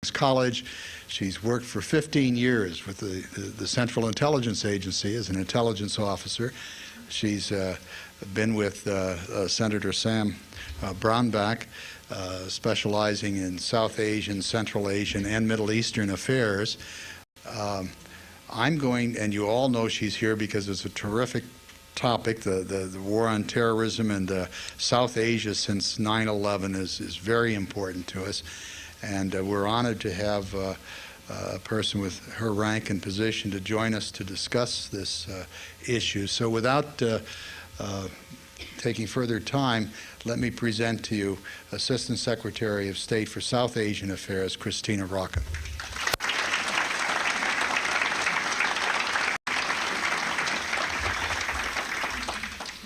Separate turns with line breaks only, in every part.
College. She's worked for 15 years with the Central Intelligence Agency as an intelligence officer. She's been with Senator Sam Brownback, specializing in South Asian, Central Asian, and Middle Eastern affairs. I'm going, and you all know she's here because it's a terrific topic. The war on terrorism and South Asia since 9/11 is very important to us. And we're honored to have a person with her rank and position to join us to discuss this issue. So without taking further time, let me present to you Assistant Secretary of State for South Asian Affairs, Christina Rocca.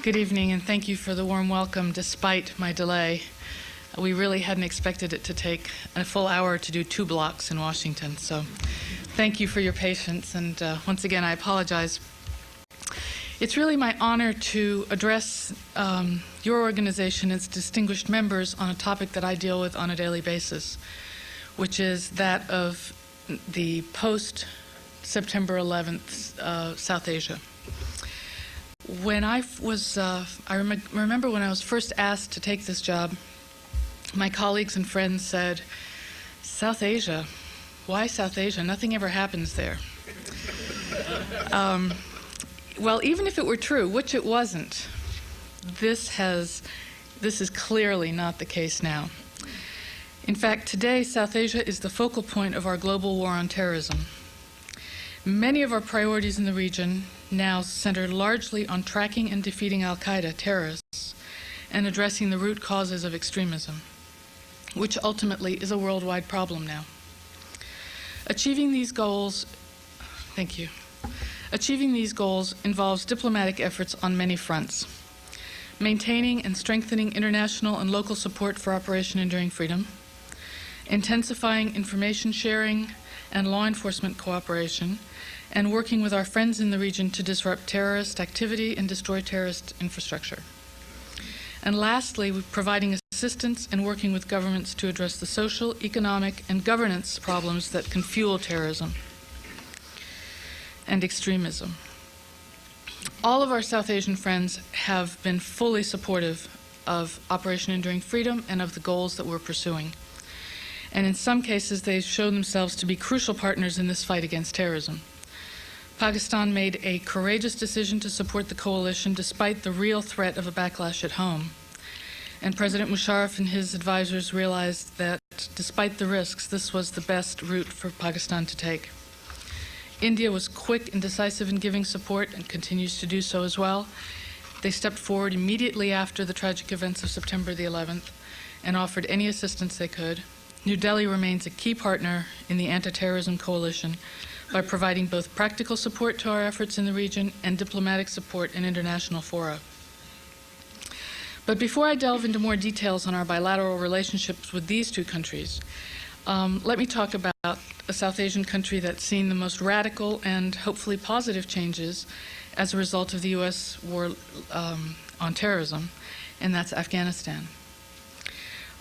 Good evening, and thank you for the warm welcome despite my delay. We really hadn't expected it to take a full hour to do 2 blocks in Washington, so thank you for your patience, and once again I apologize. It's really my honor to address your organization as distinguished members on a topic that I deal with on a daily basis, which is that of the post-September 11th South Asia. When I remember when I was first asked to take this job, my colleagues and friends said, "South Asia? Why South Asia? Nothing ever happens there." Well, even if it were true, which it wasn't, this is clearly not the case now. In fact, today, South Asia is the focal point of our global war on terrorism. Many of our priorities in the region now center largely on tracking and defeating al-Qaeda terrorists and addressing the root causes of extremism, which ultimately is a worldwide problem now. Achieving these goals involves diplomatic efforts on many fronts. Maintaining and strengthening international and local support for Operation Enduring Freedom, intensifying information sharing and law enforcement cooperation, and working with our friends in the region to disrupt terrorist activity and destroy terrorist infrastructure. And lastly, providing assistance and working with governments to address the social, economic, and governance problems that can fuel terrorism and extremism. All of our South Asian friends have been fully supportive of Operation Enduring Freedom and of the goals that we're pursuing. And in some cases, they've shown themselves to be crucial partners in this fight against terrorism. Pakistan made a courageous decision to support the coalition despite the real threat of a backlash at home. And President Musharraf and his advisors realized that despite the risks, this was the best route for Pakistan to take. India was quick and decisive in giving support and continues to do so as well. They stepped forward immediately after the tragic events of September the 11th and offered any assistance they could. New Delhi remains a key partner in the anti-terrorism coalition by providing both practical support to our efforts in the region and diplomatic support in international fora. But before I delve into more details on our bilateral relationships with these two countries, let me talk about a South Asian country that's seen the most radical and hopefully positive changes as a result of the U.S. war on terrorism, and that's Afghanistan.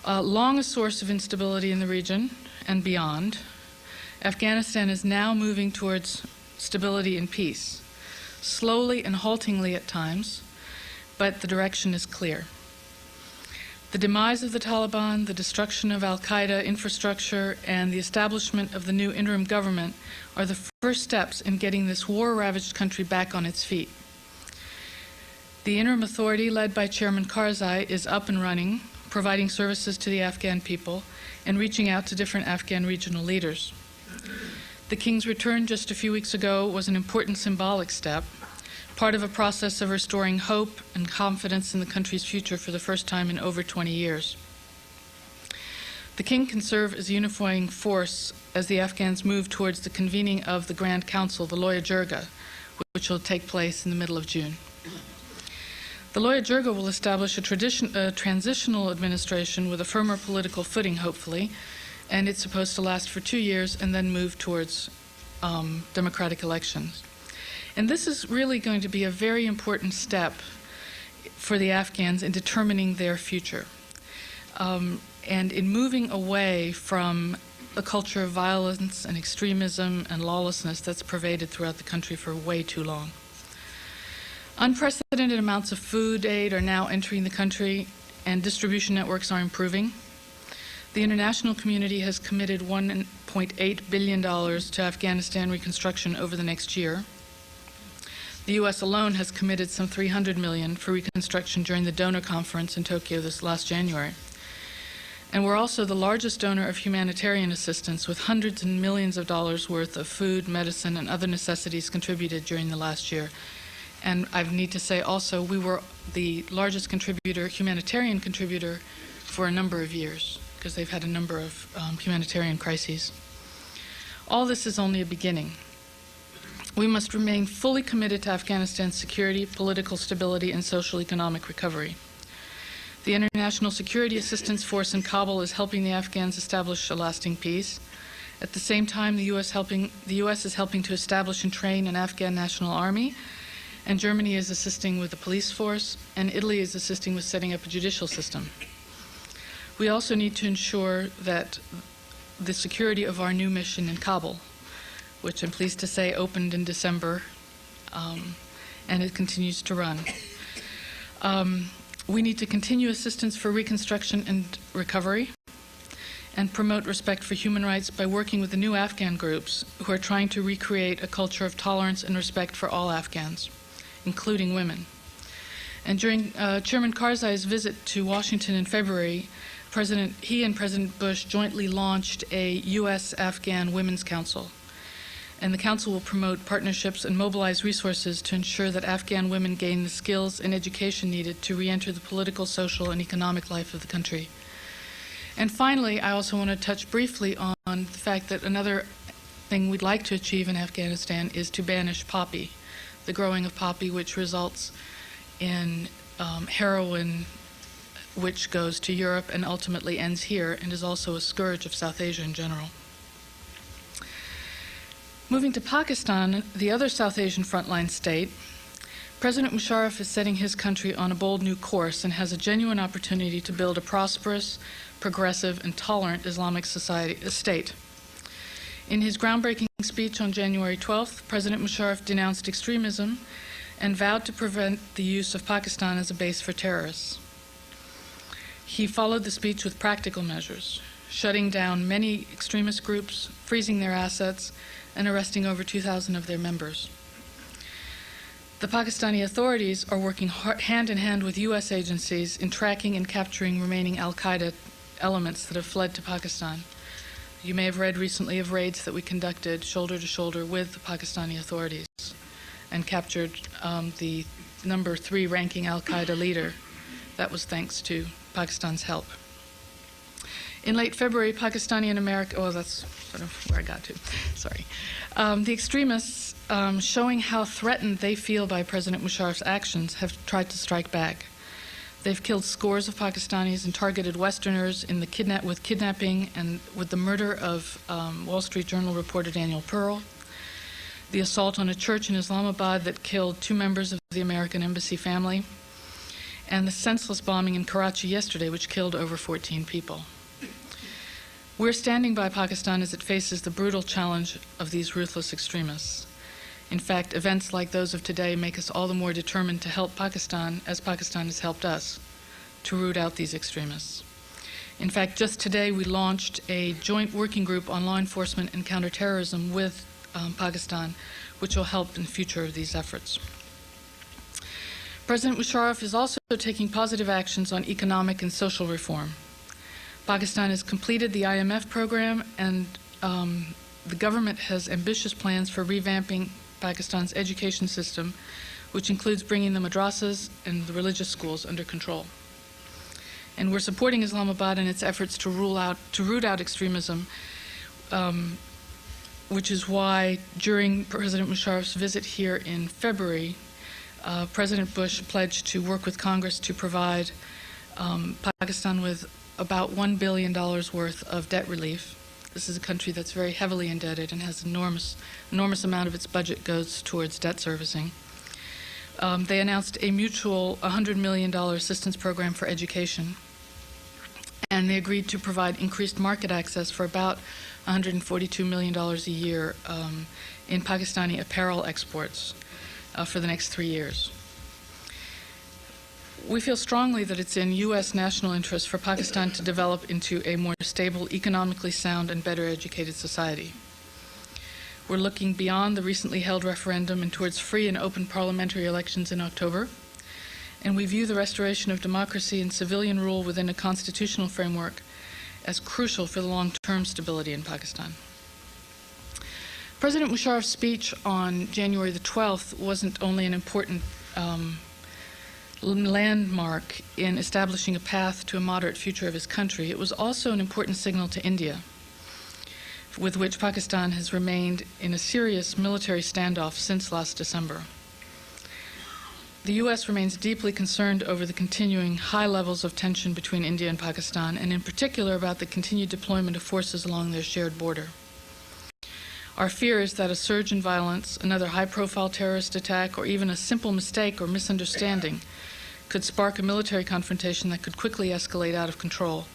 Long a source of instability in the region and beyond, Afghanistan is now moving towards stability and peace, slowly and haltingly at times, but the direction is clear. The demise of the Taliban, the destruction of al-Qaeda infrastructure, and the establishment of the new interim government are the first steps in getting this war-ravaged country back on its feet. The interim authority, led by Chairman Karzai, is up and running, providing services to the Afghan people and reaching out to different Afghan regional leaders. The King's return just a few weeks ago was an important symbolic step, part of a process of restoring hope and confidence in the country's future for the first time in over 20 years. The King can serve as a unifying force as the Afghans move towards the convening of the Grand Council, the Loya Jirga, which will take place in the middle of June. The Loya Jirga will establish a transitional administration with a firmer political footing, hopefully, and it's supposed to last for 2 years and then move towards democratic elections. And this is really going to be a very important step for the Afghans in determining their future. And in moving away from the culture of violence and extremism and lawlessness that's pervaded throughout the country for way too long. Unprecedented amounts of food aid are now entering the country, and distribution networks are improving. The international community has committed $1.8 billion to Afghanistan reconstruction over the next year. The U.S. alone has committed some $300 million for reconstruction during the donor conference in Tokyo this last January. And we're also the largest donor of humanitarian assistance, with hundreds of millions of dollars worth of food, medicine, and other necessities contributed during the last year. And I need to say also, we were the largest humanitarian contributor for a number of years, because they've had a number of humanitarian crises. All this is only a beginning. We must remain fully committed to Afghanistan's security, political stability, and social economic recovery. The International Security Assistance Force in Kabul is helping the Afghans establish a lasting peace. At the same time, the U.S. is helping to establish and train an Afghan National Army, and Germany is assisting with the police force, and Italy is assisting with setting up a judicial system. We also need to ensure that the security of our new mission in Kabul, which I'm pleased to say opened in December, and it continues to run. We need to continue assistance for reconstruction and recovery, and promote respect for human rights by working with the new Afghan groups who are trying to recreate a culture of tolerance and respect for all Afghans, including women. And during Chairman Karzai's visit to Washington in February, he and President Bush jointly launched a U.S.-Afghan Women's Council. And the Council will promote partnerships and mobilize resources to ensure that Afghan women gain the skills and education needed to re-enter the political, social, and economic life of the country. And finally, I also want to touch briefly on the fact that another thing we'd like to achieve in Afghanistan is to banish poppy, the growing of poppy, which results in heroin, which goes to Europe and ultimately ends here, and is also a scourge of South Asia in general. Moving to Pakistan, the other South Asian frontline state, President Musharraf is setting his country on a bold new course and has a genuine opportunity to build a prosperous, progressive, and tolerant Islamic state. In his groundbreaking speech on January 12th, President Musharraf denounced extremism and vowed to prevent the use of Pakistan as a base for terrorists. He followed the speech with practical measures, shutting down many extremist groups, freezing their assets, and arresting over 2,000 of their members. The Pakistani authorities are working hand in hand with U.S. agencies in tracking and capturing remaining al-Qaeda elements that have fled to Pakistan. You may have read recently of raids that we conducted shoulder to shoulder with the Pakistani authorities and captured the number 3 ranking al-Qaeda leader. That was thanks to Pakistan's help. In late February, Pakistani and American, that's sort of where I got to, sorry. The extremists, showing how threatened they feel by President Musharraf's actions, have tried to strike back. They've killed scores of Pakistanis and targeted Westerners in with kidnapping and with the murder of Wall Street Journal reporter Daniel Pearl, the assault on a church in Islamabad that killed 2 members of the American embassy family, and the senseless bombing in Karachi yesterday, which killed over 14 people. We're standing by Pakistan as it faces the brutal challenge of these ruthless extremists. In fact, events like those of today make us all the more determined to help Pakistan, as Pakistan has helped us, to root out these extremists. In fact, just today we launched a joint working group on law enforcement and counterterrorism with Pakistan, which will help in the future of these efforts. President Musharraf is also taking positive actions on economic and social reform. Pakistan has completed the IMF program, and the government has ambitious plans for revamping Pakistan's education system, which includes bringing the madrasas and the religious schools under control. And we're supporting Islamabad in its efforts to root out extremism, which is why during President Musharraf's visit here in February, President Bush pledged to work with Congress to provide Pakistan with about $1 billion worth of debt relief. This is a country that's very heavily indebted and has enormous amount of its budget goes towards debt servicing. They announced a mutual $100 million assistance program for education, and they agreed to provide increased market access for about $142 million a year in Pakistani apparel exports for the next 3 years. We feel strongly that it's in U.S. national interest for Pakistan to develop into a more stable, economically sound, and better educated society. We're looking beyond the recently held referendum and towards free and open parliamentary elections in October, and we view the restoration of democracy and civilian rule within a constitutional framework as crucial for the long-term stability in Pakistan. President Musharraf's speech on January the 12th wasn't only an important landmark in establishing a path to a moderate future of his country, it was also an important signal to India, with which Pakistan has remained in a serious military standoff since last December. The U.S. remains deeply concerned over the continuing high levels of tension between India and Pakistan, and in particular about the continued deployment of forces along their shared border. Our fear is that a surge in violence, another high-profile terrorist attack, or even a simple mistake or misunderstanding could spark a military confrontation that could quickly escalate out of control,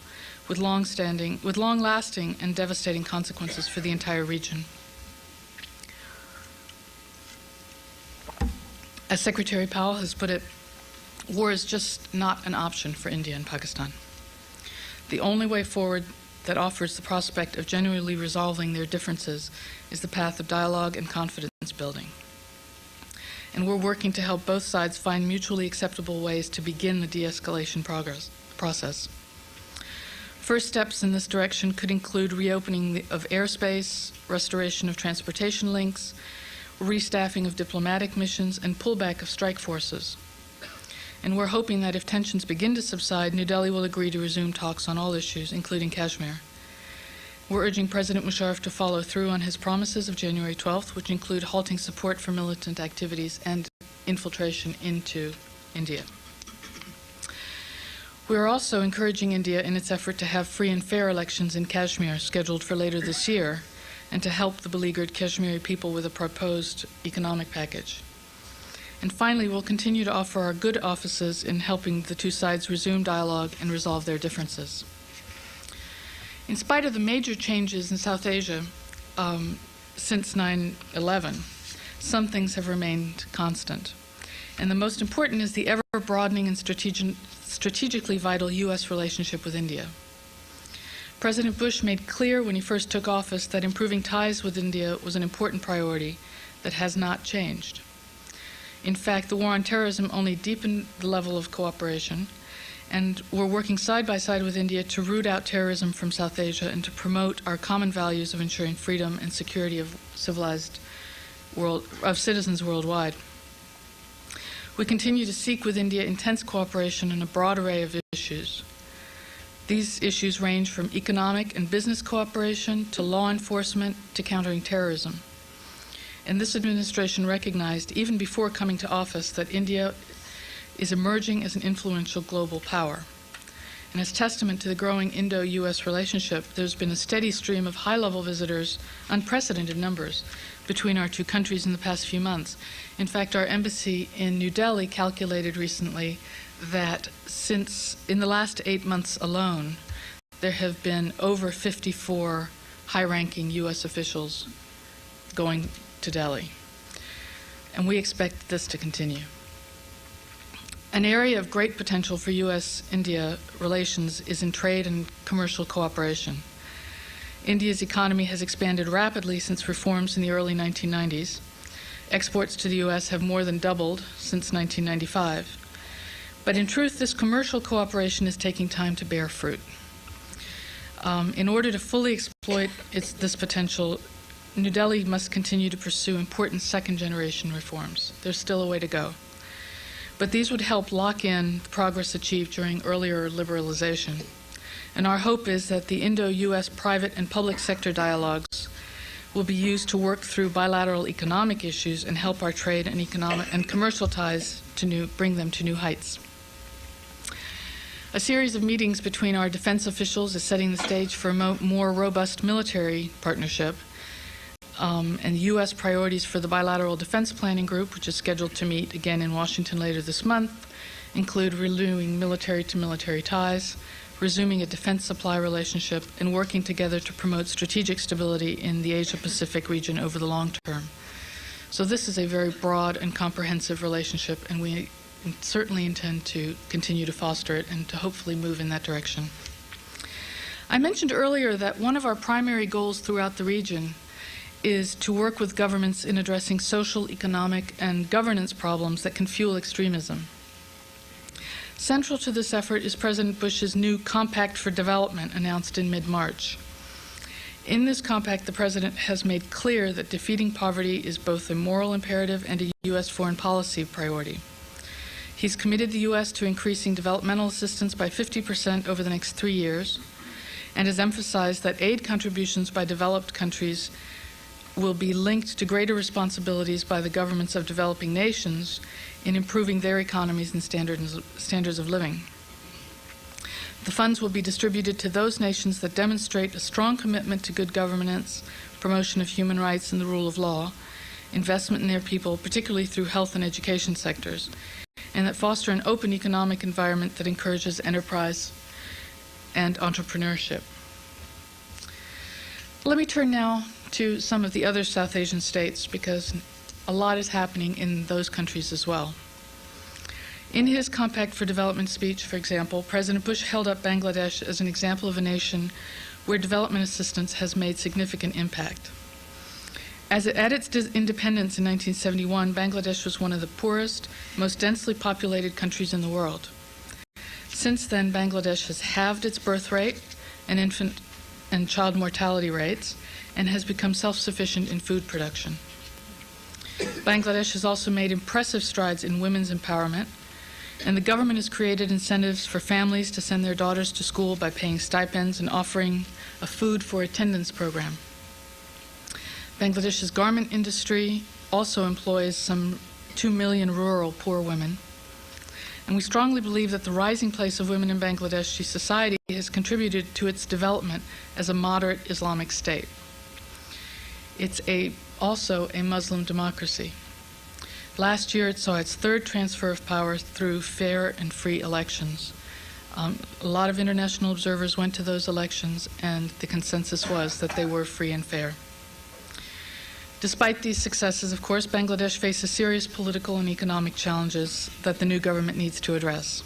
with long-lasting and devastating consequences for the entire region. As Secretary Powell has put it, war is just not an option for India and Pakistan. The only way forward that offers the prospect of genuinely resolving their differences is the path of dialogue and confidence building. And we're working to help both sides find mutually acceptable ways to begin the de-escalation process. First steps in this direction could include reopening of airspace, restoration of transportation links, restaffing of diplomatic missions, and pullback of strike forces. And we're hoping that if tensions begin to subside, New Delhi will agree to resume talks on all issues, including Kashmir. We're urging President Musharraf to follow through on his promises of January 12th, which include halting support for militant activities and infiltration into India. We are also encouraging India in its effort to have free and fair elections in Kashmir scheduled for later this year, and to help the beleaguered Kashmiri people with a proposed economic package. And finally, we'll continue to offer our good offices in helping the two sides resume dialogue and resolve their differences. In spite of the major changes in South Asia since 9/11, some things have remained constant. And the most important is the ever-broadening and strategically vital U.S. relationship with India. President Bush made clear when he first took office that improving ties with India was an important priority that has not changed. In fact, the war on terrorism only deepened the level of cooperation, and we're working side by side with India to root out terrorism from South Asia and to promote our common values of ensuring freedom and security of citizens worldwide. We continue to seek with India intense cooperation on a broad array of issues. These issues range from economic and business cooperation to law enforcement to countering terrorism. And this administration recognized, even before coming to office, that India is emerging as an influential global power. And as testament to the growing Indo-U.S. relationship, there's been a steady stream of high-level visitors, unprecedented numbers, between our two countries in the past few months. In fact, our embassy in New Delhi calculated recently that in the last 8 months alone, there have been over 54 high-ranking U.S. officials going to Delhi. And we expect this to continue. An area of great potential for U.S.-India relations is in trade and commercial cooperation. India's economy has expanded rapidly since reforms in the early 1990s. Exports to the U.S. have more than doubled since 1995. But in truth, this commercial cooperation is taking time to bear fruit. In order to fully exploit this potential, New Delhi must continue to pursue important second-generation reforms. There's still a way to go. But these would help lock in the progress achieved during earlier liberalization. And our hope is that the Indo-U.S. private and public sector dialogues will be used to work through bilateral economic issues and help our trade and commercial ties to bring them to new heights. A series of meetings between our defense officials is setting the stage for a more robust military partnership, and U.S. priorities for the Bilateral Defense Planning Group, which is scheduled to meet again in Washington later this month, include renewing military-to-military ties, resuming a defense supply relationship, and working together to promote strategic stability in the Asia-Pacific region over the long term. So this is a very broad and comprehensive relationship, and we certainly intend to continue to foster it and to hopefully move in that direction. I mentioned earlier that one of our primary goals throughout the region is to work with governments in addressing social, economic, and governance problems that can fuel extremism. Central to this effort is President Bush's new Compact for Development announced in mid-March. In this compact, the President has made clear that defeating poverty is both a moral imperative and a U.S. foreign policy priority. He's committed the U.S. to increasing developmental assistance by 50% over the next 3 years, and has emphasized that aid contributions by developed countries will be linked to greater responsibilities by the governments of developing nations in improving their economies and standards of living. The funds will be distributed to those nations that demonstrate a strong commitment to good governance, promotion of human rights and the rule of law, investment in their people, particularly through health and education sectors, and that foster an open economic environment that encourages enterprise and entrepreneurship. Let me turn now to some of the other South Asian states, because a lot is happening in those countries as well. In his Compact for Development speech, for example, President Bush held up Bangladesh as an example of a nation where development assistance has made significant impact. At its independence in 1971, Bangladesh was one of the poorest, most densely populated countries in the world. Since then, Bangladesh has halved its birth rate and infant and child mortality rates, and has become self-sufficient in food production. Bangladesh has also made impressive strides in women's empowerment, and the government has created incentives for families to send their daughters to school by paying stipends and offering a food for attendance program. Bangladesh's garment industry also employs some 2 million rural poor women, and we strongly believe that the rising place of women in Bangladeshi society has contributed to its development as a moderate Islamic state. It's also a Muslim democracy. Last year, it saw its third transfer of power through fair and free elections. A lot of international observers went to those elections, and the consensus was that they were free and fair. Despite these successes, of course, Bangladesh faces serious political and economic challenges that the new government needs to address.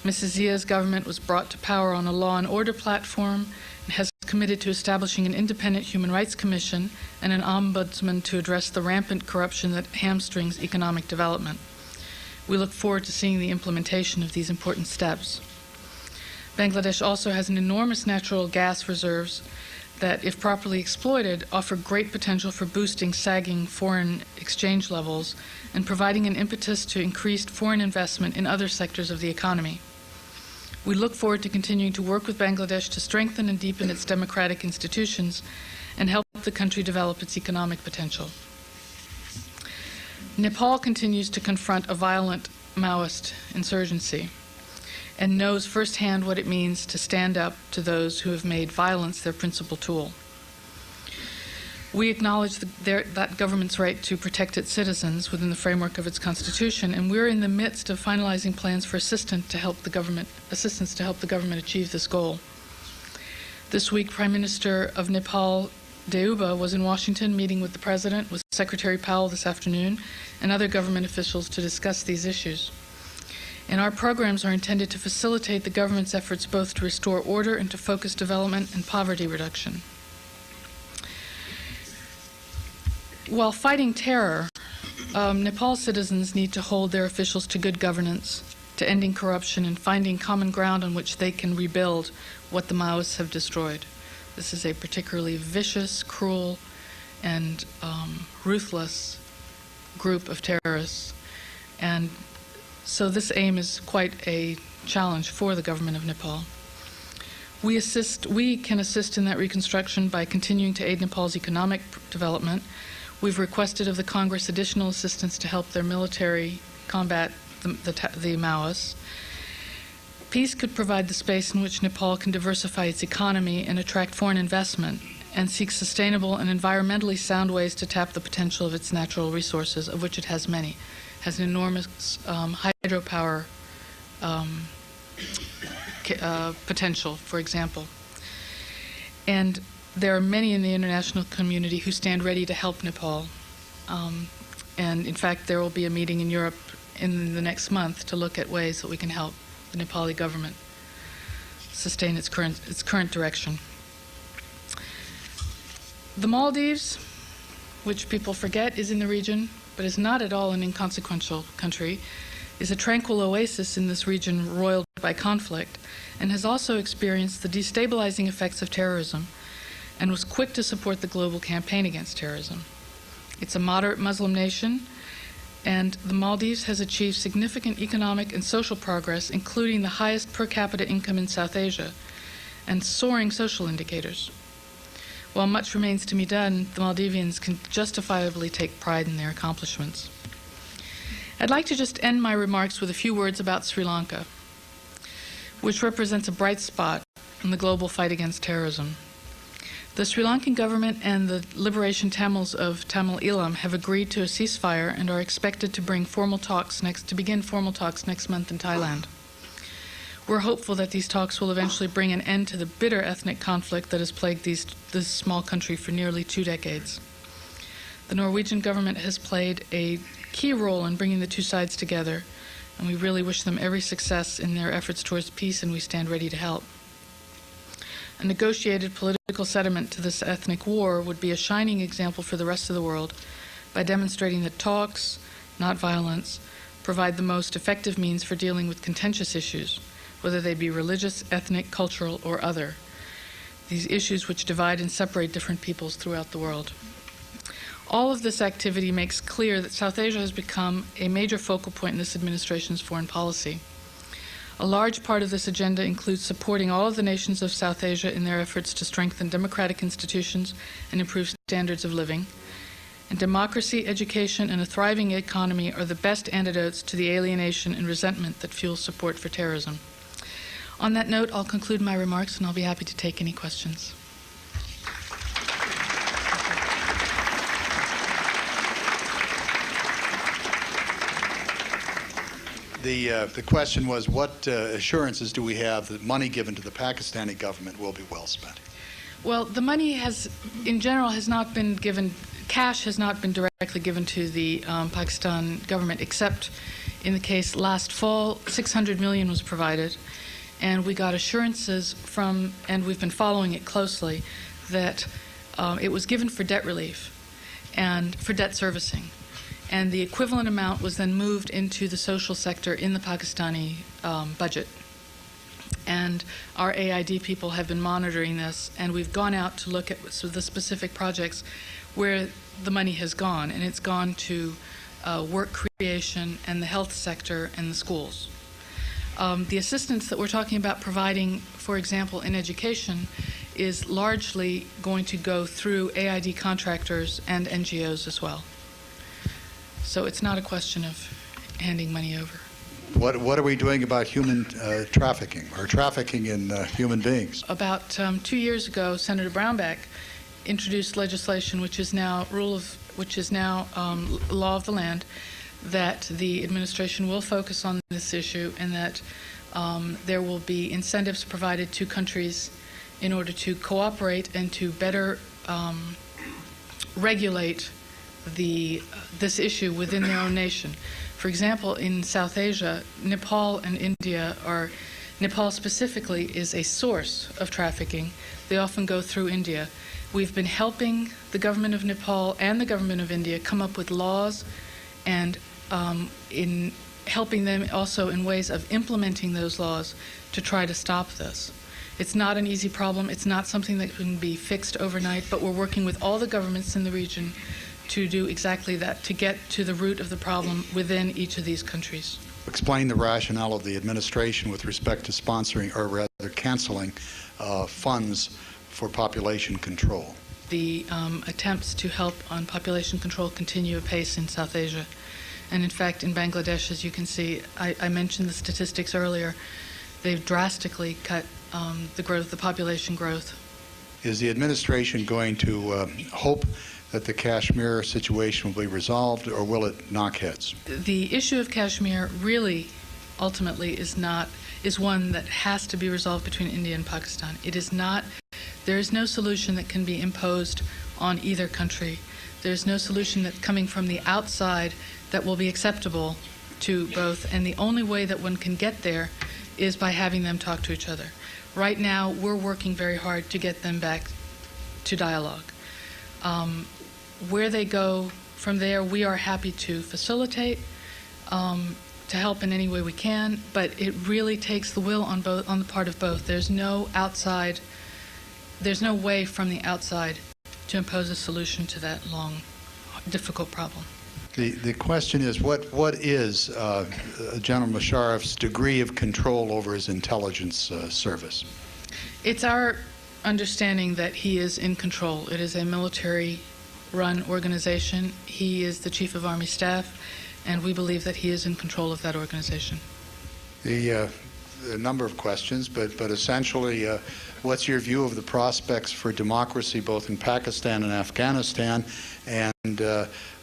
Mrs. Zia's government was brought to power on a law and order platform and has committed to establishing an independent human rights commission and an ombudsman to address the rampant corruption that hamstrings economic development. We look forward to seeing the implementation of these important steps. Bangladesh also has an enormous natural gas reserves that, if properly exploited, offer great potential for boosting sagging foreign exchange levels and providing an impetus to increased foreign investment in other sectors of the economy. We look forward to continuing to work with Bangladesh to strengthen and deepen its democratic institutions and help the country develop its economic potential. Nepal continues to confront a violent Maoist insurgency and knows firsthand what it means to stand up to those who have made violence their principal tool. We acknowledge that government's right to protect its citizens within the framework of its constitution, and we're in the midst of finalizing plans for assistance to help the government achieve this goal. This week, Prime Minister of Nepal, Deuba, was in Washington meeting with the President, with Secretary Powell this afternoon, and other government officials to discuss these issues. And our programs are intended to facilitate the government's efforts both to restore order and to focus development and poverty reduction. While fighting terror, Nepal citizens need to hold their officials to good governance, to ending corruption, and finding common ground on which they can rebuild what the Maoists have destroyed. This is a particularly vicious, cruel, and ruthless group of terrorists. And so this aim is quite a challenge for the government of Nepal. We can assist in that reconstruction by continuing to aid Nepal's economic development. We've requested of the Congress additional assistance to help their military combat the Maoists. Peace could provide the space in which Nepal can diversify its economy and attract foreign investment and seek sustainable and environmentally sound ways to tap the potential of its natural resources, of which it has many. It has an enormous hydropower potential, for example. And there are many in the international community who stand ready to help Nepal. And in fact, there will be a meeting in Europe in the next month to look at ways that we can help the Nepali government sustain its current direction. The Maldives, which people forget is in the region, but is not at all an inconsequential country, is a tranquil oasis in this region roiled by conflict, and has also experienced the destabilizing effects of terrorism, and was quick to support the global campaign against terrorism. It's a moderate Muslim nation, and the Maldives has achieved significant economic and social progress, including the highest per capita income in South Asia, and soaring social indicators. While much remains to be done, the Maldivians can justifiably take pride in their accomplishments. I'd like to just end my remarks with a few words about Sri Lanka, which represents a bright spot in the global fight against terrorism. The Sri Lankan government and the Liberation Tamils of Tamil Eelam have agreed to a ceasefire and are expected to begin formal talks next month in Thailand. We're hopeful that these talks will eventually bring an end to the bitter ethnic conflict that has plagued this small country for nearly 2 decades. The Norwegian government has played a key role in bringing the two sides together, and we really wish them every success in their efforts towards peace, and we stand ready to help. A negotiated political settlement to this ethnic war would be a shining example for the rest of the world by demonstrating that talks, not violence, provide the most effective means for dealing with contentious issues, whether they be religious, ethnic, cultural, or other, these issues which divide and separate different peoples throughout the world. All of this activity makes clear that South Asia has become a major focal point in this administration's foreign policy. A large part of this agenda includes supporting all of the nations of South Asia in their efforts to strengthen democratic institutions and improve standards of living. And democracy, education, and a thriving economy are the best antidotes to the alienation and resentment that fuels support for terrorism. On that note, I'll conclude my remarks, and I'll be happy to take any questions.
The question was, what assurances do we have that money given to the Pakistani government will be well spent?
Well, the money in general, has not been given, cash has not been directly given to the Pakistan government, except in the case last fall, $600 million was provided. And we got assurances from, and we've been following it closely, that it was given for debt relief and for debt servicing. And the equivalent amount was then moved into the social sector in the Pakistani budget. And our AID people have been monitoring this, and we've gone out to look at the specific projects where the money has gone, and it's gone to work creation and the health sector and the schools. The assistance that we're talking about providing, for example, in education, is largely going to go through AID contractors and NGOs as well. So it's not a question of handing money over.
What are we doing about human trafficking, or trafficking in human beings?
About 2 years ago, Senator Brownback introduced legislation which is now law of the land, that the administration will focus on this issue, and that there will be incentives provided to countries in order to cooperate and to better regulate this issue within their own nation. For example, in South Asia, Nepal and India Nepal specifically is a source of trafficking. They often go through India. We've been helping the government of Nepal and the government of India come up with laws, and in helping them also in ways of implementing those laws to try to stop this. It's not an easy problem. It's not something that can be fixed overnight, but we're working with all the governments in the region to do exactly that, to get to the root of the problem within each of these countries.
Explain the rationale of the administration with respect to sponsoring, or rather canceling, funds for population control.
The attempts to help on population control continue apace in South Asia. And in fact, in Bangladesh, as you can see, I mentioned the statistics earlier, they've drastically cut the population growth.
Is the administration going to hope that the Kashmir situation will be resolved, or will it knock heads?
The issue of Kashmir really, ultimately, is not is one that has to be resolved between India and Pakistan. It is not, there is no solution that can be imposed on either country. There's no solution that's coming from the outside that will be acceptable to both, and the only way that one can get there is by having them talk to each other. Right now, we're working very hard to get them back to dialogue. Where they go from there, we are happy to facilitate, to help in any way we can, but it really takes the will on the part of both. There's no way from the outside to impose a solution to that long, difficult problem.
The question is, what is General Musharraf's degree of control over his intelligence service?
It's our understanding that he is in control. It is a military-run organization. He is the Chief of Army Staff, and we believe that he is in control of that organization.
A number of questions, but essentially, what's your view of the prospects for democracy both in Pakistan and Afghanistan, and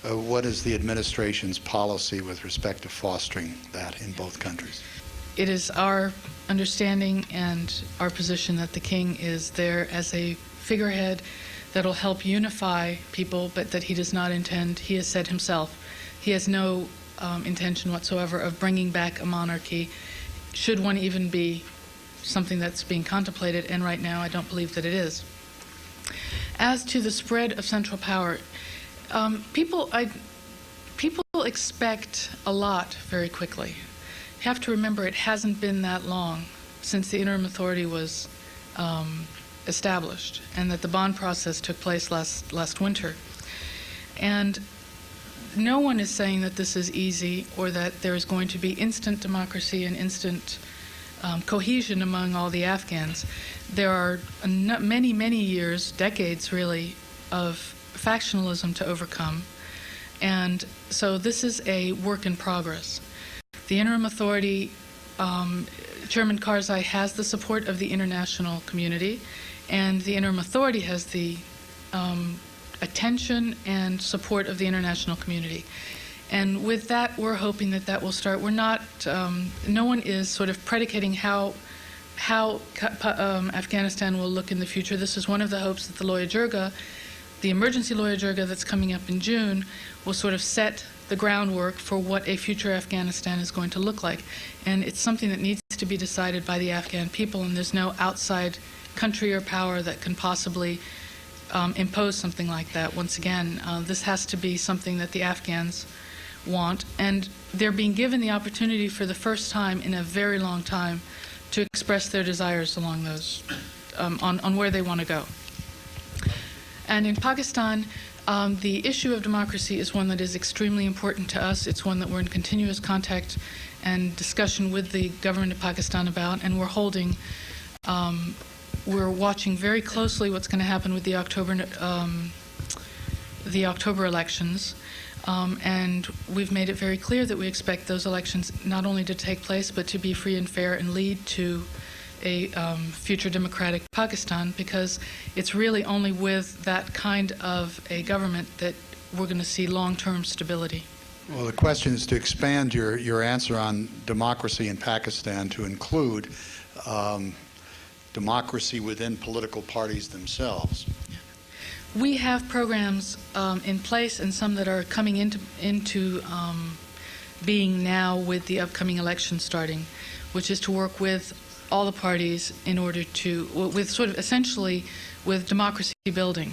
what is the administration's policy with respect to fostering that in both countries?
It is our understanding and our position that the King is there as a figurehead that will help unify people, but that he does not intend, he has said himself, he has no intention whatsoever of bringing back a monarchy, should one even be something that's being contemplated, and right now I don't believe that it is. As to the spread of central power, people expect a lot very quickly. You have to remember it hasn't been that long since the interim authority was established, and that the bond process took place last winter. And no one is saying that this is easy or that there is going to be instant democracy and instant cohesion among all the Afghans. There are many, many years, decades really, of factionalism to overcome. And so this is a work in progress. The interim authority, Chairman Karzai has the support of the international community, and the interim authority has the attention and support of the international community. And with that, we're hoping that that will start. We're not, no one is sort of predicating how Afghanistan will look in the future. This is one of the hopes that the Loya Jirga, the emergency Loya Jirga that's coming up in June, will sort of set the groundwork for what a future Afghanistan is going to look like. And it's something that needs to be decided by the Afghan people, and there's no outside country or power that can possibly impose something like that. Once again, this has to be something that the Afghans want, and they're being given the opportunity for the first time in a very long time to express their desires along those, on where they want to go. And in Pakistan, the issue of democracy is one that is extremely important to us. It's one that we're in continuous contact and discussion with the government of Pakistan about, and we're watching very closely what's going to happen with the October elections. And we've made it very clear that we expect those elections not only to take place, but to be free and fair and lead to a future democratic Pakistan, because it's really only with that kind of a government that we're going to see long-term stability.
Well, the question is to expand your answer on democracy in Pakistan to include democracy within political parties themselves.
We have programs in place, and some that are coming into being now with the upcoming election starting, which is to work with all the parties in order to, with sort of essentially with democracy building.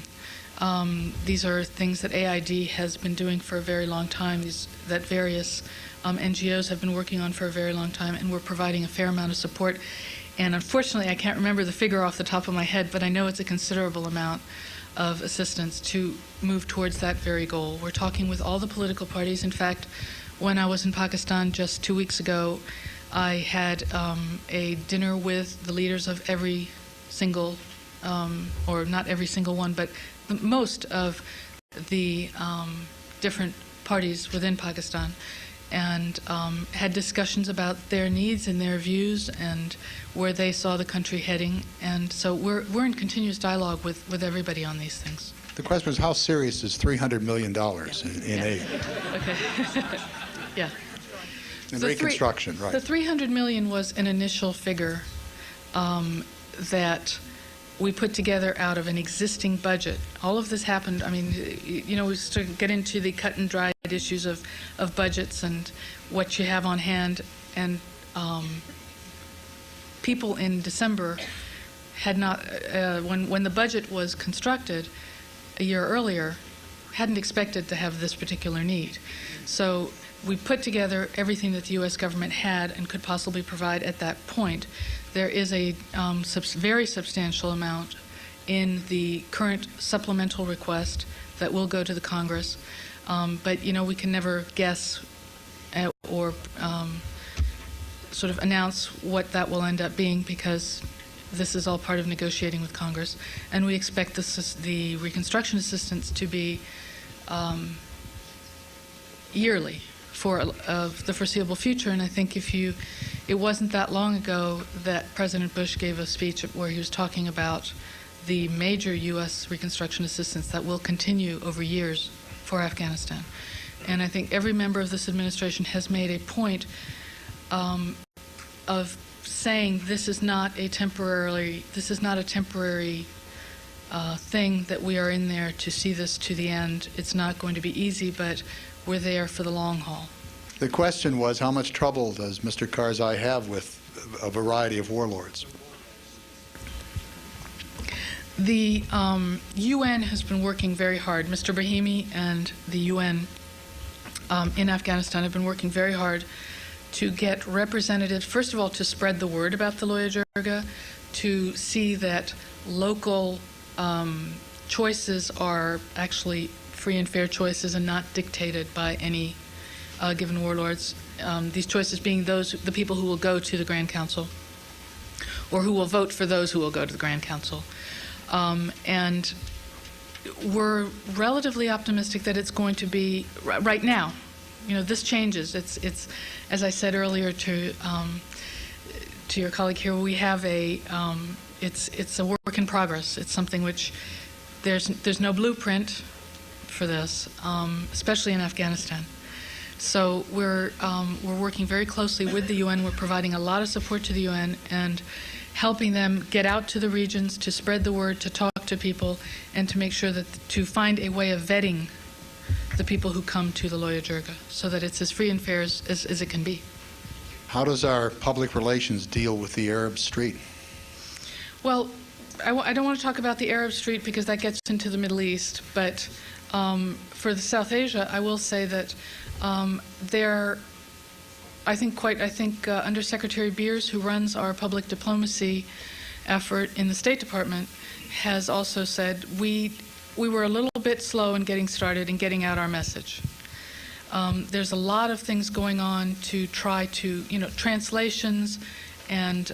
These are things that AID has been doing for a very long time, that various NGOs have been working on for a very long time, and we're providing a fair amount of support. And unfortunately, I can't remember the figure off the top of my head, but I know it's a considerable amount of assistance to move towards that very goal. We're talking with all the political parties. In fact, when I was in Pakistan just 2 weeks ago, I had a dinner with the leaders of every single, or not every single one, but most of the different parties within Pakistan, and had discussions about their needs and their views and where they saw the country heading. And so we're in continuous dialogue with everybody on these things.
The question is, how serious is $300 million in aid?
Okay. Yeah.
And
The
reconstruction, right.
The $300 million was an initial figure that we put together out of an existing budget. All of this happened, I mean, we start to get into the cut and dried issues of budgets and what you have on hand. And people in December had not, when the budget was constructed a year earlier, hadn't expected to have this particular need. So we put together everything that the U.S. government had and could possibly provide at that point. There is a very substantial amount in the current supplemental request that will go to the Congress, but we can never guess or sort of announce what that will end up being, because this is all part of negotiating with Congress, and we expect the reconstruction assistance to be yearly for the foreseeable future. And I think it wasn't that long ago that President Bush gave a speech where he was talking about the major U.S. reconstruction assistance that will continue over years for Afghanistan. And I think every member of this administration has made a point of saying this is not a temporary thing, that we are in there to see this to the end. It's not going to be easy, but we're there for the long haul.
The question was, how much trouble does Mr. Karzai have with a variety of warlords?
The UN has been working very hard. Mr. Brahimi and the UN in Afghanistan have been working very hard to get representatives, first of all, to spread the word about the Loya Jirga, to see that local choices are actually free and fair choices and not dictated by any given warlords. These choices being the people who will go to the Grand Council, or who will vote for those who will go to the Grand Council. And we're relatively optimistic that it's going to be right now. This changes. It's as I said earlier to your colleague here, we have it's a work in progress. It's something which there's no blueprint for this, especially in Afghanistan. So we're working very closely with the UN. We're providing a lot of support to the UN and helping them get out to the regions, to spread the word, to talk to people, and to make sure to find a way of vetting the people who come to the Loya Jirga, so that it's as free and fair as it can be.
How does our public relations deal with the Arab Street?
Well, I don't want to talk about the Arab Street because that gets into the Middle East, but for the South Asia, I will say that I think Under Secretary Beers, who runs our public diplomacy effort in the State Department, has also said we were a little bit slow in getting started and getting out our message. There's a lot of things going on to try to, translations and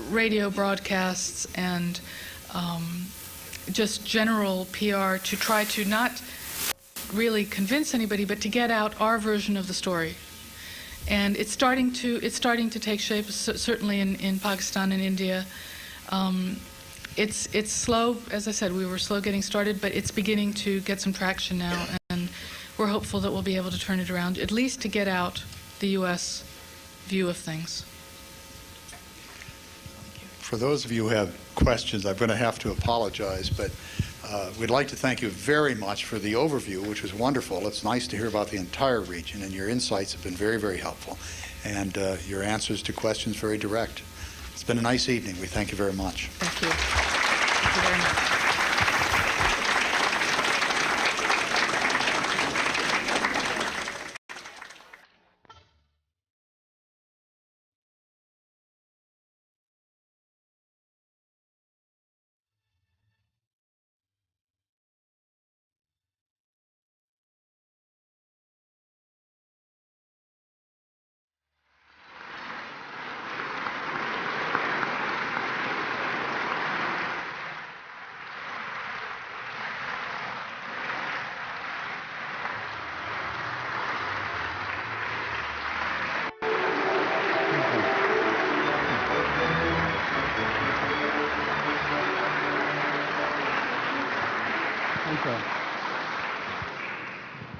radio broadcasts and just general PR to try to not really convince anybody, but to get out our version of the story. And it's starting to take shape, certainly in Pakistan and India. It's slow, as I said, we were slow getting started, but it's beginning to get some traction now, and we're hopeful that we'll be able to turn it around, at least to get out the U.S. view of things.
For those of you who have questions, I'm going to have to apologize, but we'd like to thank you very much for the overview, which was wonderful. It's nice to hear about the entire region, and your insights have been very, very helpful, and your answers to questions very direct. It's been a nice evening. We thank you very much.
Thank you. Thank you very much.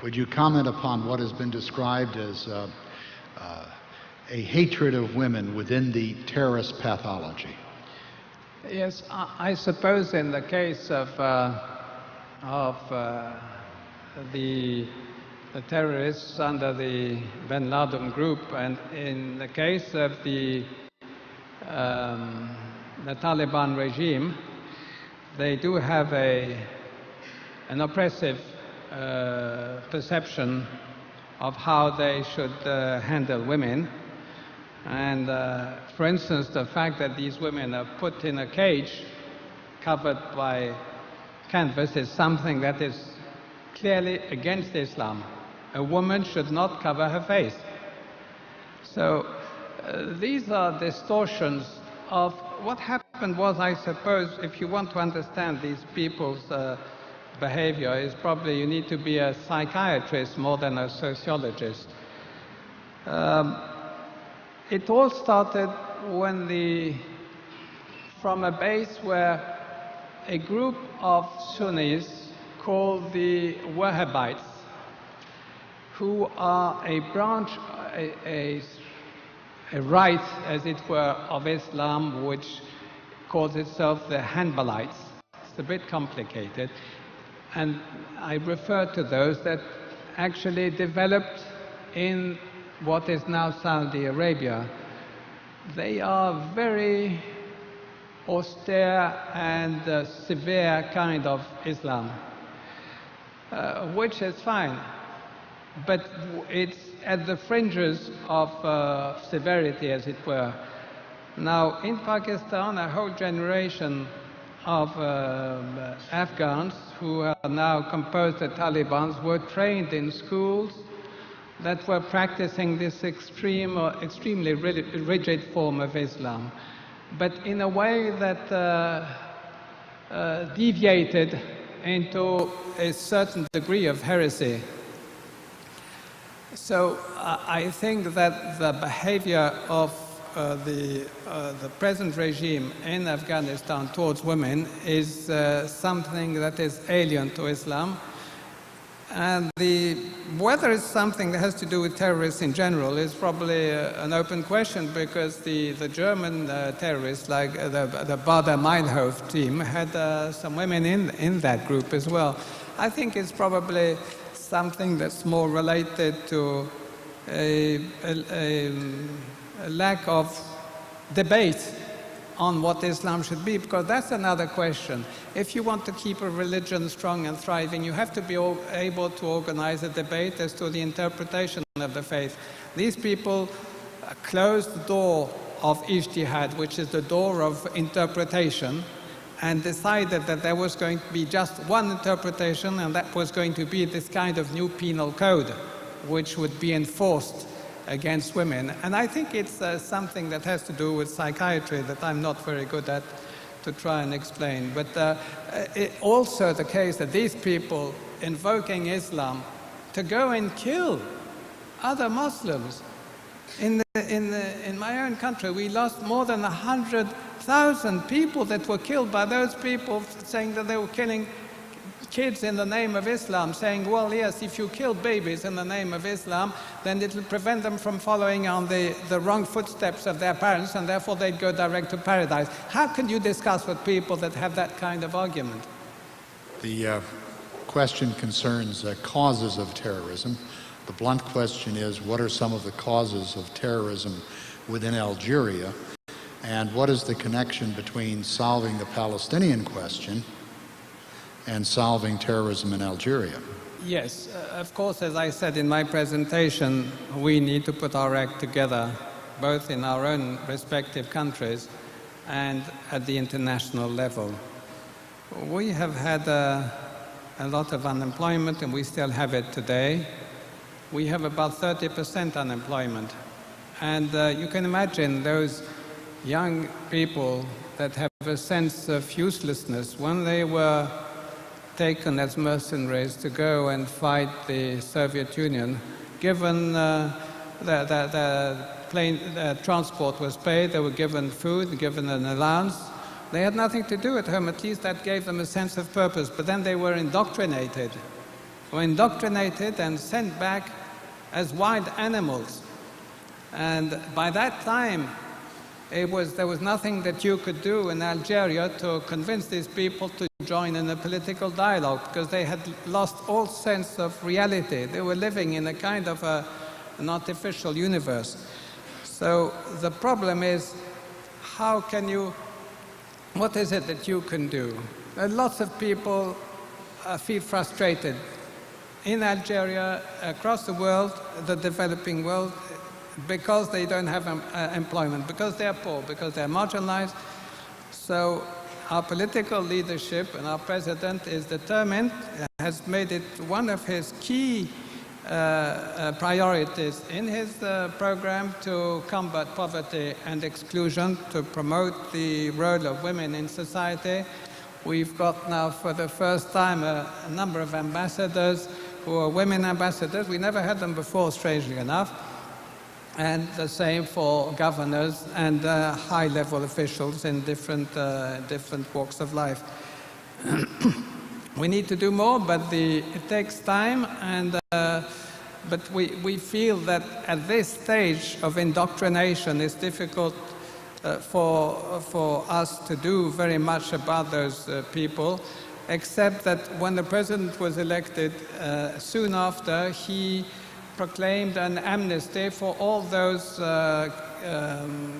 Would you comment upon what has been described as
a hatred of women within the terrorist pathology?
Yes, I suppose in the case of the terrorists under the bin Laden group, and in the case of the Taliban regime, they do have an oppressive perception of how they should handle women. And for instance, the fact that these women are put in a cage covered by canvas is something that is clearly against Islam. A woman should not cover her face. So these are distortions of what happened was, I suppose, if you want to understand these people's behavior, is probably you need to be a psychiatrist more than a sociologist. It all started when from a base where a group of Sunnis called the Wahhabites, who are a branch, a right, as it were, of Islam, which calls itself the Hanbalites. It's a bit complicated. And I refer to those that actually developed in what is now Saudi Arabia. They are very austere and severe kind of Islam, which is fine, but it's at the fringes of severity, as it were. Now, in Pakistan, a whole generation of Afghans who are now composed of Taliban were trained in schools that were practicing this extremely rigid form of Islam, but in a way that deviated into a certain degree of heresy. So I think that the behavior of the present regime in Afghanistan towards women is something that is alien to Islam. And whether it's something that has to do with terrorists in general is probably an open question, because the German terrorists, like the Baader-Meinhof team, had some women in that group as well. I think it's probably something that's more related to a lack of debate on what Islam should be, because that's another question. If you want to keep a religion strong and thriving, you have to be able to organize a debate as to the interpretation of the faith. These people closed the door of ijtihad, which is the door of interpretation, and decided that there was going to be just one interpretation, and that was going to be this kind of new penal code, which would be enforced against women. And I think it's something that has to do with psychiatry that I'm not very good at to try and explain. But it's also the case that these people invoking Islam to go and kill other Muslims. In my own country, we lost more than 100,000 people that were killed by those people saying that they were killing kids in the name of Islam, saying, well, yes, if you kill babies in the name of Islam, then it will prevent them from following on the wrong footsteps of their parents, and therefore they'd go direct to paradise. How can you discuss with people that have that kind of argument?
The question concerns causes of terrorism. The blunt question is, what are some of the causes of terrorism within Algeria, and what is the connection between solving the Palestinian question and solving terrorism in Algeria?
Yes, of course, as I said in my presentation, we need to put our act together, both in our own respective countries and at the international level. We have had a lot of unemployment, and we still have it today. We have about 30% unemployment. And you can imagine those young people that have a sense of uselessness when they were taken as mercenaries to go and fight the Soviet Union. Given the plane transport was paid, they were given food, given an allowance. They had nothing to do at home. At least that gave them a sense of purpose. But then they were indoctrinated. And sent back as wild animals. And by that time, there was nothing that you could do in Algeria to convince these people to join in a political dialogue, because they had lost all sense of reality. They were living in a kind of an artificial universe. So the problem is, what is it that you can do? Lots of people feel frustrated in Algeria, across the world, the developing world, because they don't have employment, because they're poor, because they're marginalized. So our political leadership and our president is determined, has made it one of his key priorities in his program to combat poverty and exclusion, to promote the role of women in society. We've got now, for the first time, a number of ambassadors who are women ambassadors. We never had them before, strangely enough. And the same for governors and high-level officials in different walks of life. We need to do more, but it takes time. But we feel that at this stage of indoctrination, it's difficult for us to do very much about those people, except that when the president was elected, soon after, he proclaimed an amnesty for all those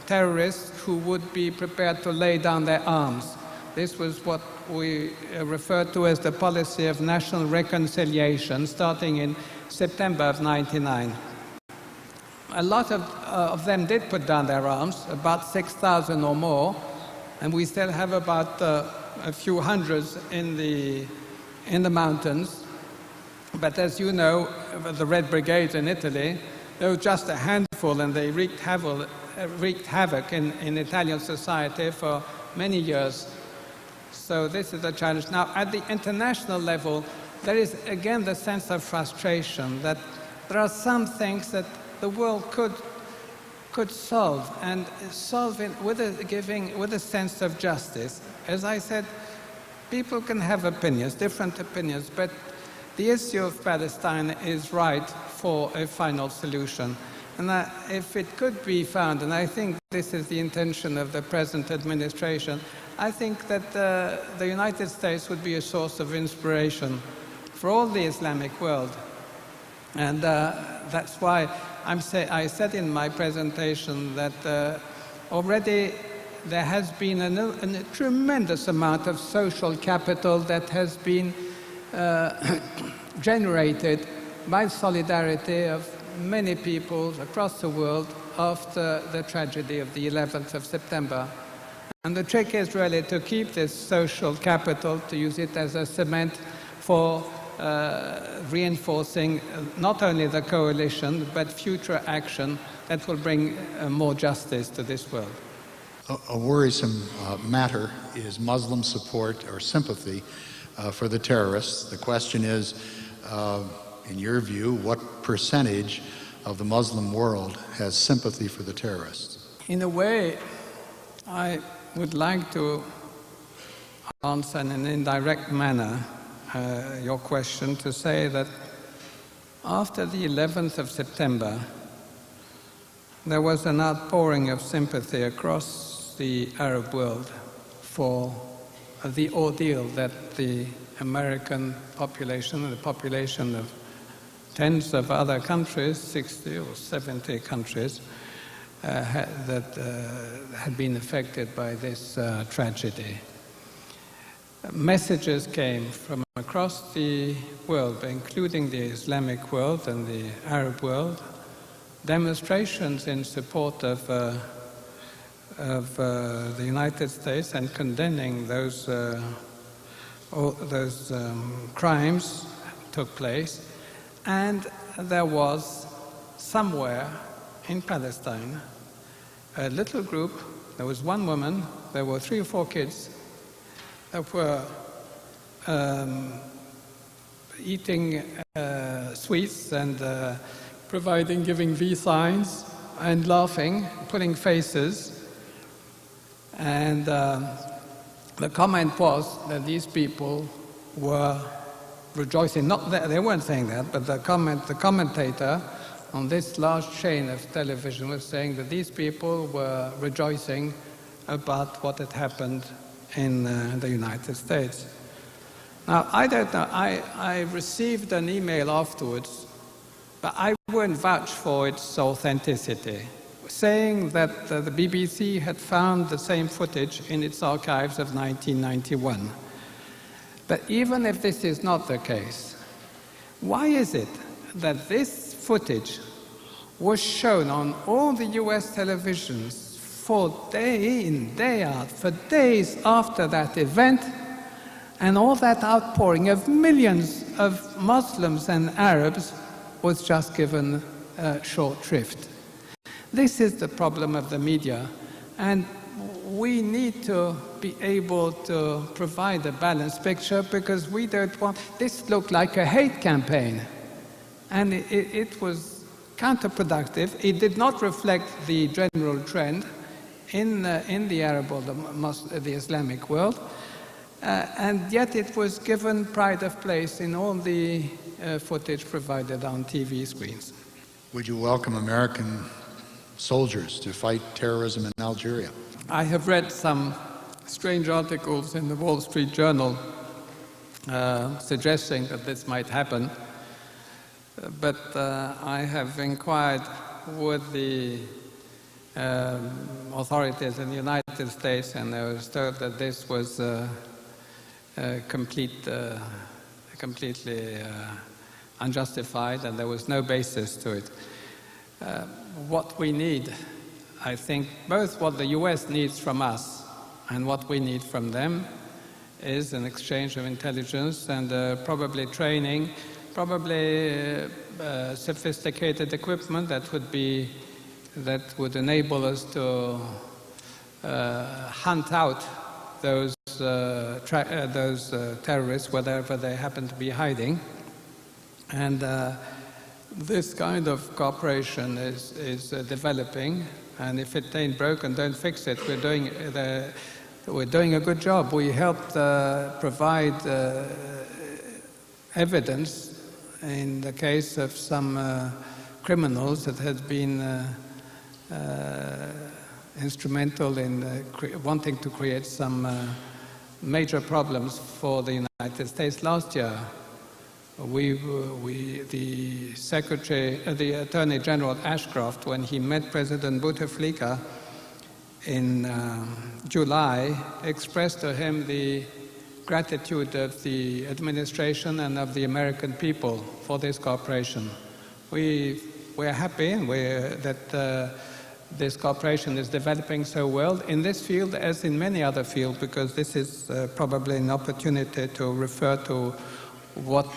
terrorists who would be prepared to lay down their arms. This was what we refer to as the policy of national reconciliation, starting in September of '99. A lot of them did put down their arms, about 6,000 or more, and we still have about a few hundreds in the mountains. But as you know, the Red Brigade in Italy, there was just a handful, and they wreaked havoc in Italian society for many years. So this is a challenge. Now, at the international level, there is again the sense of frustration that there are some things that the world could solve, and solve it with a sense of justice. As I said, people can have opinions, different opinions, but the issue of Palestine is right for a final solution. And if it could be found, and I think this is the intention of the present administration, I think that the United States would be a source of inspiration for all the Islamic world. And that's why I said in my presentation that already there has been a tremendous amount of social capital that has been generated by solidarity of many people across the world after the tragedy of the 11th of September. And the trick is really to keep this social capital, to use it as a cement for reinforcing not only the coalition, but future action that will bring more justice to this world.
A worrisome matter is Muslim support or sympathy for the terrorists. The question is, in your view, what percentage of the Muslim world has sympathy for the terrorists?
In a way, I would like to answer in an indirect manner your question, to say that after the 11th of September, there was an outpouring of sympathy across the Arab world for the ordeal that the American population and the population of tens of other countries, 60 or 70 countries, had been affected by this tragedy. Messages came from across the world, including the Islamic world and the Arab world, demonstrations in support of the United States and condemning those crimes took place. And there was somewhere in Palestine a little group. There was one woman, there were 3 or 4 kids that were eating sweets and giving V signs and laughing, putting faces. And the comment was that these people were rejoicing. Not that they weren't saying that, but the commentator on this large chain of television was saying that these people were rejoicing about what had happened in the United States. Now, I don't know, I received an email afterwards, but I won't vouch for its authenticity, saying that the BBC had found the same footage in its archives of 1991. But even if this is not the case, why is it that this footage was shown on all the US televisions for day in, day out, for days after that event, and all that outpouring of millions of Muslims and Arabs was just given short shrift? This is the problem of the media, and we need to be able to provide a balanced picture, because we don't want this to look like a hate campaign. And it was counterproductive. It did not reflect the general trend in the Arab or the Islamic world, and yet it was given pride of place in all the footage provided on TV screens.
Would you welcome American soldiers to fight terrorism in Algeria?
I have read some strange articles in the Wall Street Journal suggesting that this might happen, but I have inquired with the authorities in the United States, and I was told that this was completely unjustified, and there was no basis to it. What we need, I think, both what the US needs from us and what we need from them, is an exchange of intelligence and probably training, probably sophisticated equipment that would enable us to hunt out those terrorists wherever they happen to be hiding. And this kind of cooperation is developing, and if it ain't broken, don't fix it. We're doing a good job. We helped provide evidence in the case of some criminals that had been instrumental in wanting to create some major problems for the United States last year. The Attorney General Ashcroft, when he met President Bouteflika in July, expressed to him the gratitude of the administration and of the American people for this cooperation. We're happy that this cooperation is developing so well in this field as in many other fields, because this is probably an opportunity to refer to what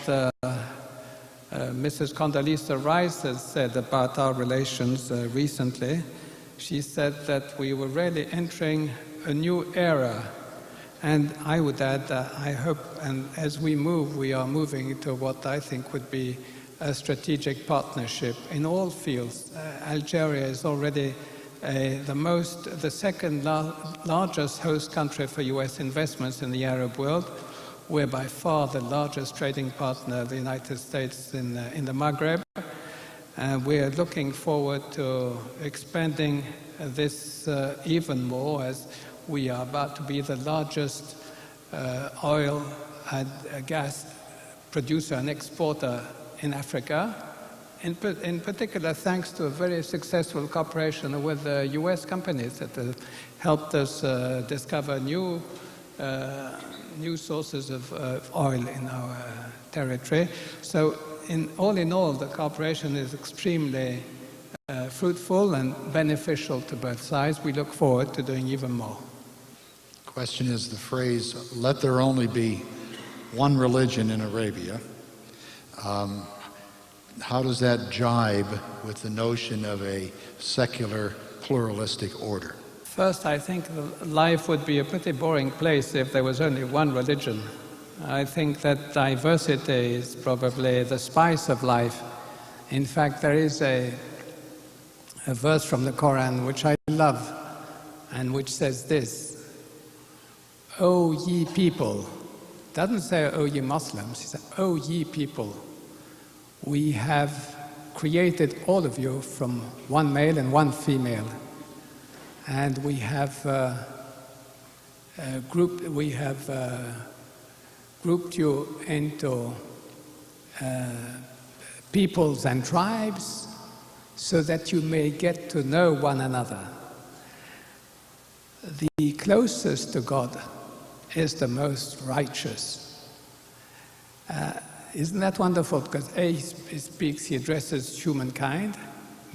Mrs. Condoleezza Rice has said about our relations recently. She said that we were really entering a new era. And I would add, I hope, and as we move, we are moving to what I think would be a strategic partnership in all fields. Algeria is already the second largest host country for US investments in the Arab world. We're by far the largest trading partner of the United States in the Maghreb. We're looking forward to expanding this even more, as we are about to be the largest oil and gas producer and exporter in Africa, in particular thanks to a very successful cooperation with US companies that have helped us discover new sources of oil in our territory. So all in all, the cooperation is extremely fruitful and beneficial to both sides. We look forward to doing even more.
Question is the phrase, "Let there only be one religion in Arabia." How does that jibe with the notion of a secular, pluralistic order?
First, I think life would be a pretty boring place if there was only one religion. I think that diversity is probably the spice of life. In fact, there is a verse from the Quran which I love, and which says this: "O ye people," doesn't say "O ye Muslims," he says, "O ye people, we have created all of you from one male and one female. And we have grouped you into peoples and tribes so that you may get to know one another. The closest to God is the most righteous. Isn't that wonderful? Because A, he speaks, he addresses humankind.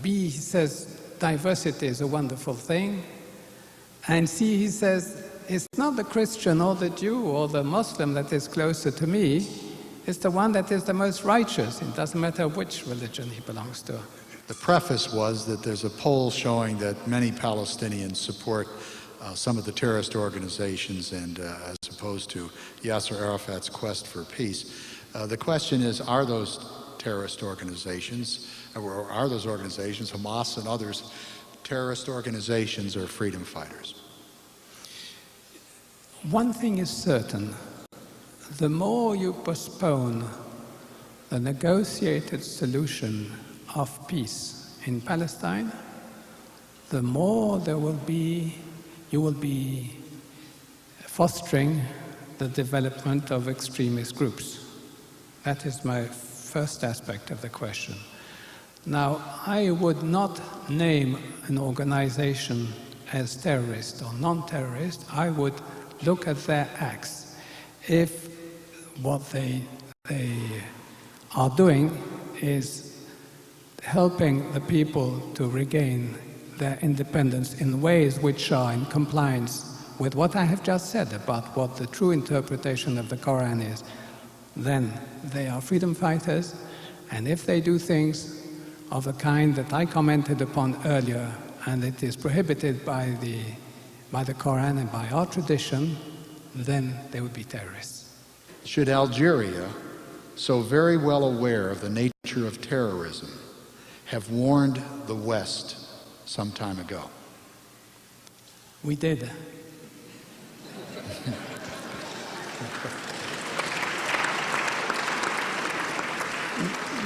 B, he says diversity is a wonderful thing. And C, he says, it's not the Christian or the Jew or the Muslim that is closer to me, it's the one that is the most righteous. It doesn't matter which religion he belongs to.
The preface was that there's a poll showing that many Palestinians support some of the terrorist organizations and as opposed to Yasser Arafat's quest for peace. The question is, are those terrorist organizations, or are those organizations, Hamas and others, terrorist organizations or freedom fighters?
One thing is certain, the more you postpone the negotiated solution of peace in Palestine, the more you will be fostering the development of extremist groups. That is my first aspect of the question. Now, I would not name an organization as terrorist or non-terrorist. I would look at their acts. If what they are doing is helping the people to regain their independence in ways which are in compliance with what I have just said about what the true interpretation of the Quran is, then they are freedom fighters. And if they do things of the kind that I commented upon earlier, and it is prohibited by the Quran and by our tradition, then they would be terrorists.
Should Algeria, so very well aware of the nature of terrorism, have warned the West some time ago?
We did.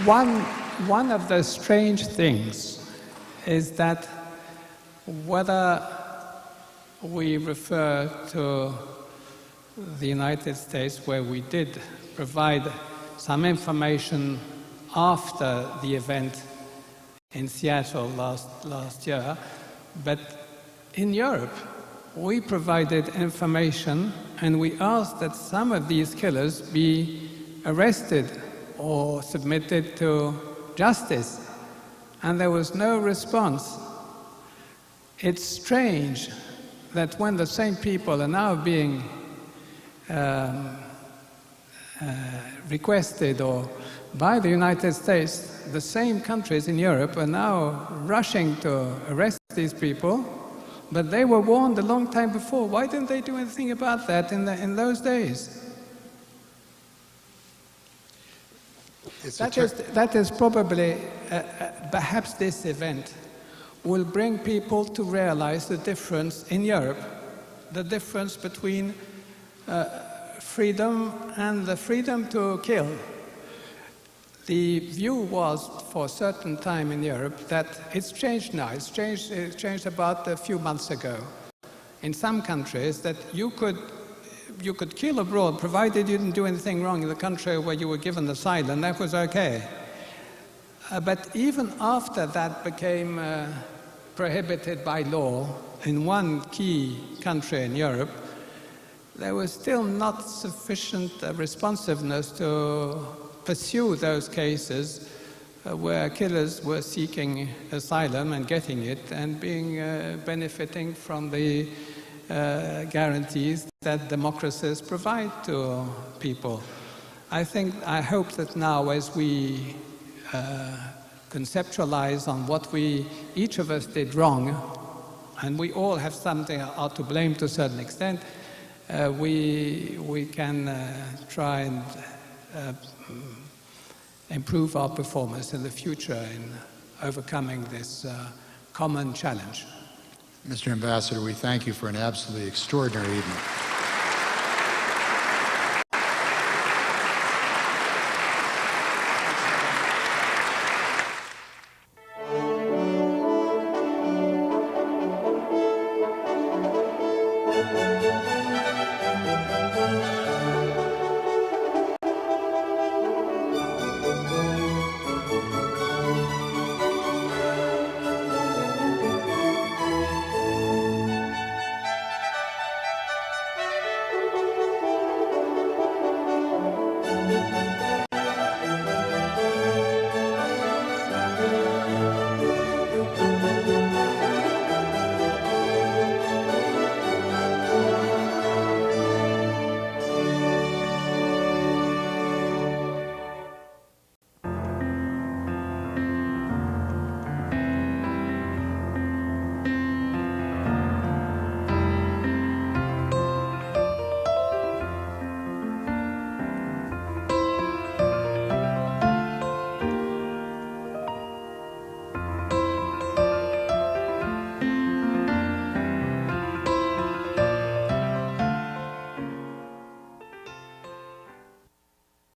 One of the strange things is that whether we refer to the United States, where we did provide some information after the event in Seattle last year, but in Europe we provided information and we asked that some of these killers be arrested or submitted to justice, and there was no response. It's strange that when the same people are now being requested or by the United States, the same countries in Europe are now rushing to arrest these people, but they were warned a long time before. Why didn't they do anything about that in those days? That is probably, perhaps this event will bring people to realize the difference in Europe, the difference between freedom and the freedom to kill. The view was for a certain time in Europe that it's changed now. It's changed about a few months ago. In some countries that you could kill abroad provided you didn't do anything wrong in the country where you were given asylum, that was okay. But even after that became prohibited by law in one key country in Europe, there was still not sufficient responsiveness to pursue those cases where killers were seeking asylum and getting it and benefiting from the guarantees that democracies provide to people. I hope that now, as we conceptualize on what each of us did wrong, and we all have something are to blame to a certain extent, we can try and improve our performance in the future in overcoming this common challenge.
Mr. Ambassador, we thank you for an absolutely extraordinary evening.